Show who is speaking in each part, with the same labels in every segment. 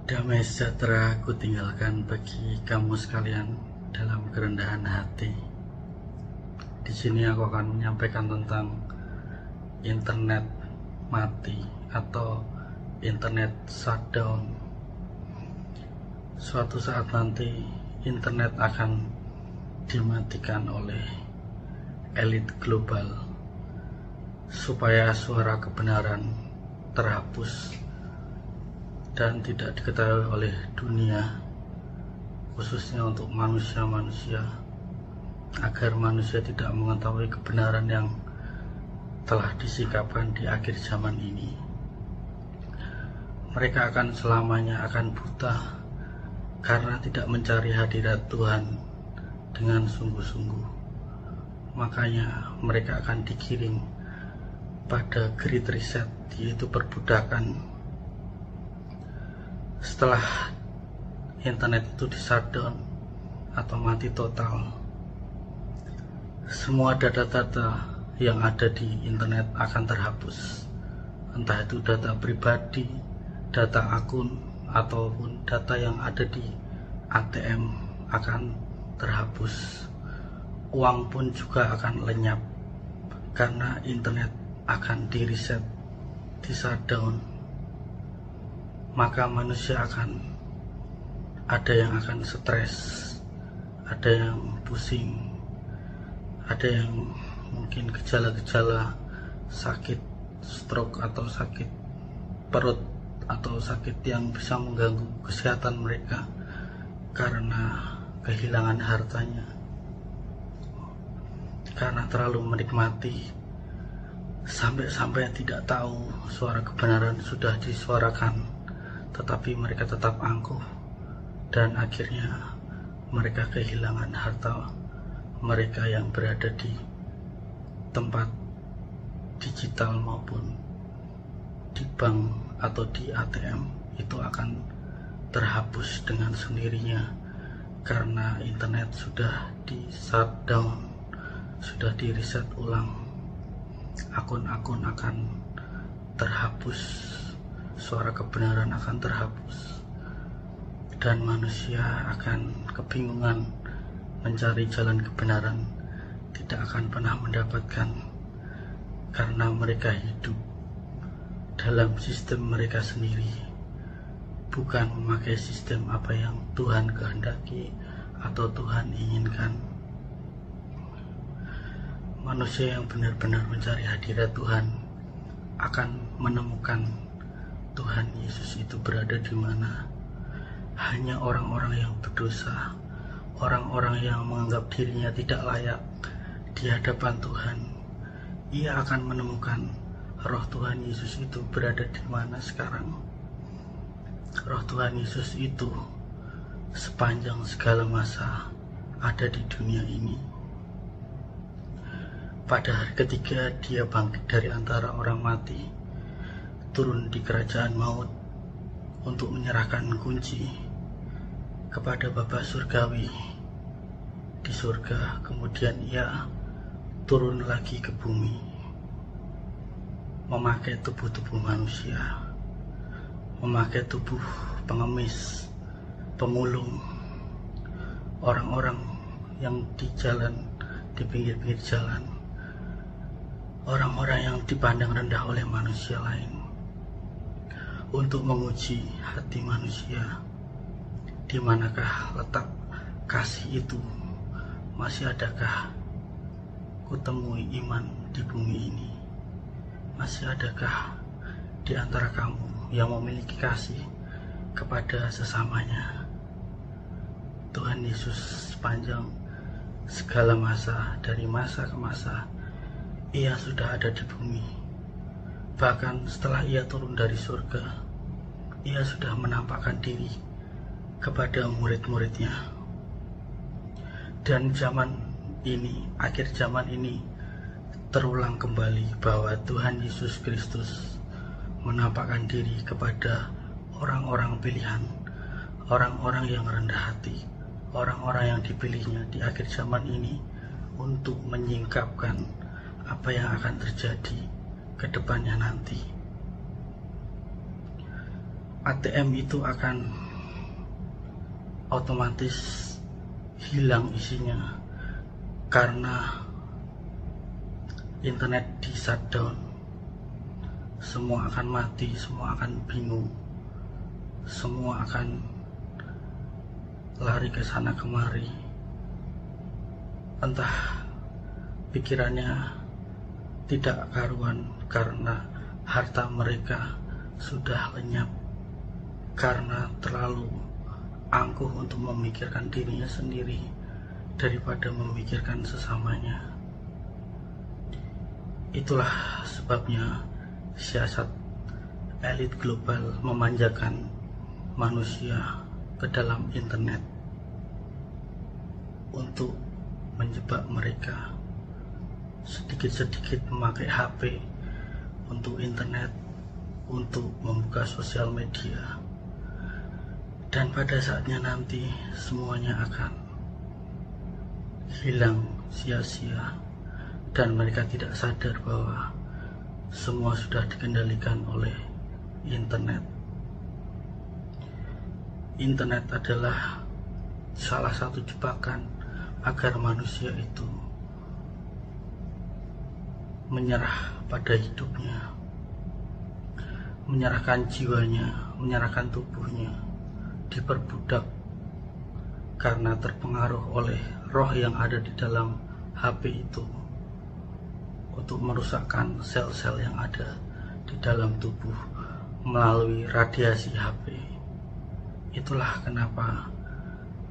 Speaker 1: Damai sejahtera ku tinggalkan bagi kamu sekalian dalam kerendahan hati. Di sini aku akan menyampaikan tentang internet mati atau internet shutdown. Suatu saat nanti internet akan dimatikan oleh elit global supaya suara kebenaran terhapus dan tidak diketahui oleh dunia, khususnya untuk manusia-manusia, agar manusia tidak mengetahui kebenaran yang telah disikapkan di akhir zaman ini. Mereka akan selamanya akan buta karena tidak mencari hadirat Tuhan dengan sungguh-sungguh. Makanya mereka akan digiring pada great reset, yaitu perbudakan. Setelah internet itu di-shutdown atau mati total, semua data-data yang ada di internet akan terhapus, entah itu data pribadi, data akun, ataupun data yang ada di ATM akan terhapus. Uang pun juga akan lenyap karena internet akan di-reset, di-shutdown. Maka manusia akan ada yang akan stres, ada yang pusing, ada yang mungkin gejala-gejala sakit stroke atau sakit perut atau sakit yang bisa mengganggu kesehatan mereka karena kehilangan hartanya, karena terlalu menikmati sampai-sampai tidak tahu suara kebenaran sudah disuarakan, tetapi mereka tetap angkuh dan akhirnya mereka kehilangan harta mereka yang berada di tempat digital maupun di bank atau di ATM. Itu akan terhapus dengan sendirinya karena internet sudah di shutdown, sudah di reset ulang. Akun-akun akan terhapus, suara kebenaran akan terhapus, dan manusia akan kebingungan mencari jalan kebenaran, tidak akan pernah mendapatkan karena mereka hidup dalam sistem mereka sendiri, bukan memakai sistem apa yang Tuhan kehendaki atau Tuhan inginkan. Manusia yang benar-benar mencari hadirat Tuhan akan menemukan Tuhan Yesus itu berada di mana. Hanya orang-orang yang berdosa, orang-orang yang menganggap dirinya tidak layak di hadapan Tuhan, ia akan menemukan roh Tuhan Yesus itu berada di mana sekarang. Roh Tuhan Yesus itu sepanjang segala masa ada di dunia ini. Pada hari ketiga dia bangkit dari antara orang mati, turun di kerajaan maut untuk menyerahkan kunci kepada Bapa Surgawi di surga. Kemudian ia turun lagi ke bumi, memakai tubuh-tubuh manusia, memakai tubuh pengemis, pemulung, orang-orang yang di jalan, di pinggir-pinggir jalan, orang-orang yang dipandang rendah oleh manusia lain, untuk menguji hati manusia. Di manakah letak kasih itu? Masih adakah kutemui iman di bumi ini? Masih adakah di antara kamu yang memiliki kasih kepada sesamanya? Tuhan Yesus sepanjang segala masa, dari masa ke masa, ia sudah ada di bumi. Bahkan setelah ia turun dari surga, ia sudah menampakkan diri kepada murid-muridnya. Dan zaman ini, akhir zaman ini, terulang kembali bahwa Tuhan Yesus Kristus menampakkan diri kepada orang-orang pilihan, orang-orang yang rendah hati, orang-orang yang dipilihnya di akhir zaman ini untuk menyingkapkan apa yang akan terjadi ke depannya nanti. ATM itu akan otomatis hilang isinya karena internet di shutdown. Semua akan mati, semua akan bingung, semua akan lari ke sana kemari. Entah pikirannya tidak karuan karena harta mereka sudah lenyap, karena terlalu angkuh untuk memikirkan dirinya sendiri daripada memikirkan sesamanya. Itulah sebabnya siasat elit global memanjakan manusia ke dalam internet untuk menjebak mereka, sedikit-sedikit memakai HP untuk internet, untuk membuka sosial media. Dan pada saatnya nanti semuanya akan hilang sia-sia, dan mereka tidak sadar bahwa semua sudah dikendalikan oleh internet. Internet adalah salah satu jebakan agar manusia itu menyerah pada hidupnya, menyerahkan jiwanya, menyerahkan tubuhnya, diperbudak karena terpengaruh oleh roh yang ada di dalam HP itu untuk merusakkan sel-sel yang ada di dalam tubuh melalui radiasi HP. Itulah kenapa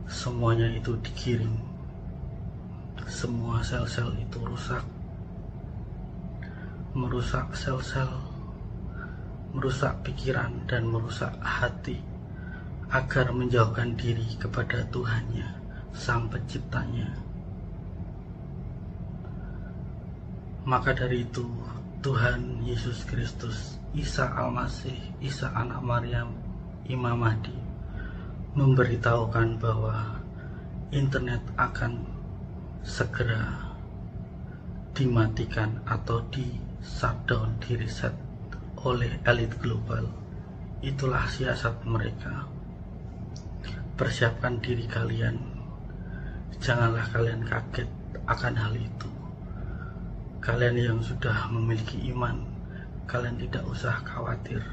Speaker 1: semuanya itu digiring, semua sel-sel itu rusak, merusak sel-sel, merusak pikiran dan merusak hati agar menjauhkan diri kepada Tuhannya, Sang Penciptanya. Maka dari itu Tuhan Yesus Kristus, Isa Al-Masih, Isa anak Maryam, Imam Mahdi memberitahukan bahwa internet akan segera dimatikan atau di shutdown, di reset oleh elit global. Itulah siasat mereka. Persiapkan diri kalian, janganlah kalian kaget akan hal itu. Kalian yang sudah memiliki iman, kalian tidak usah khawatir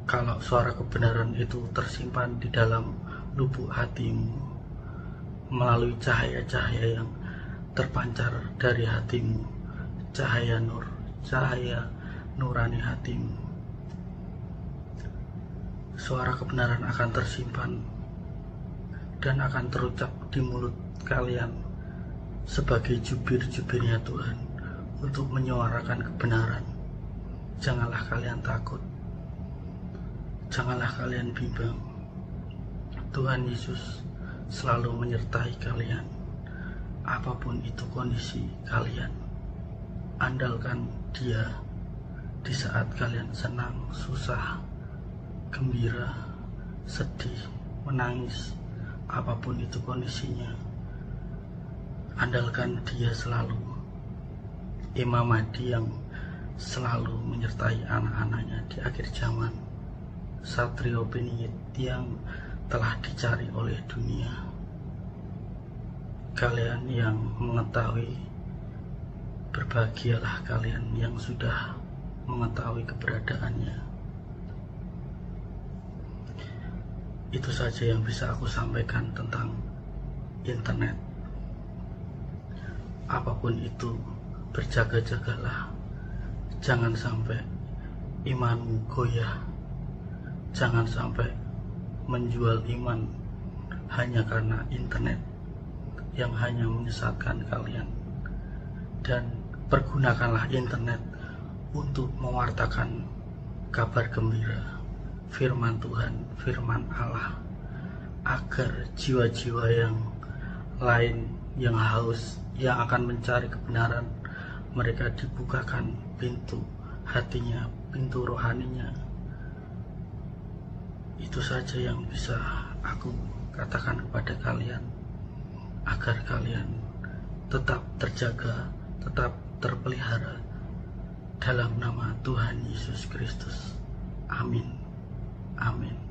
Speaker 1: kalau suara kebenaran itu tersimpan di dalam lubuk hatimu melalui cahaya-cahaya yang terpancar dari hatimu, cahaya nur, cahaya nurani hatimu. Suara kebenaran akan tersimpan dan akan terucap di mulut kalian sebagai jubir-jubirnya Tuhan untuk menyuarakan kebenaran. Janganlah kalian takut, janganlah kalian bimbang. Tuhan Yesus selalu menyertai kalian apapun itu kondisi kalian. Andalkan Dia di saat kalian senang, susah, gembira, sedih, menangis, apapun itu kondisinya. Andalkan Dia selalu. Imam Mahdi yang selalu menyertai anak-anaknya di akhir zaman, Satrio Peningit yang telah dicari oleh dunia. Kalian yang mengetahui, berbahagialah kalian yang sudah mengetahui keberadaannya. Itu saja yang bisa aku sampaikan tentang internet. Apapun itu, berjaga-jagalah, jangan sampai imanmu goyah, jangan sampai menjual iman hanya karena internet yang hanya menyesatkan kalian. Dan pergunakanlah internet untuk mewartakan kabar gembira, firman Tuhan, firman Allah, agar jiwa-jiwa yang lain yang haus, yang akan mencari kebenaran, mereka dibukakan pintu hatinya, pintu rohaninya. Itu saja yang bisa aku katakan kepada kalian, agar kalian tetap terjaga, tetap terpelihara dalam nama Tuhan Yesus Kristus. Amin. Amin.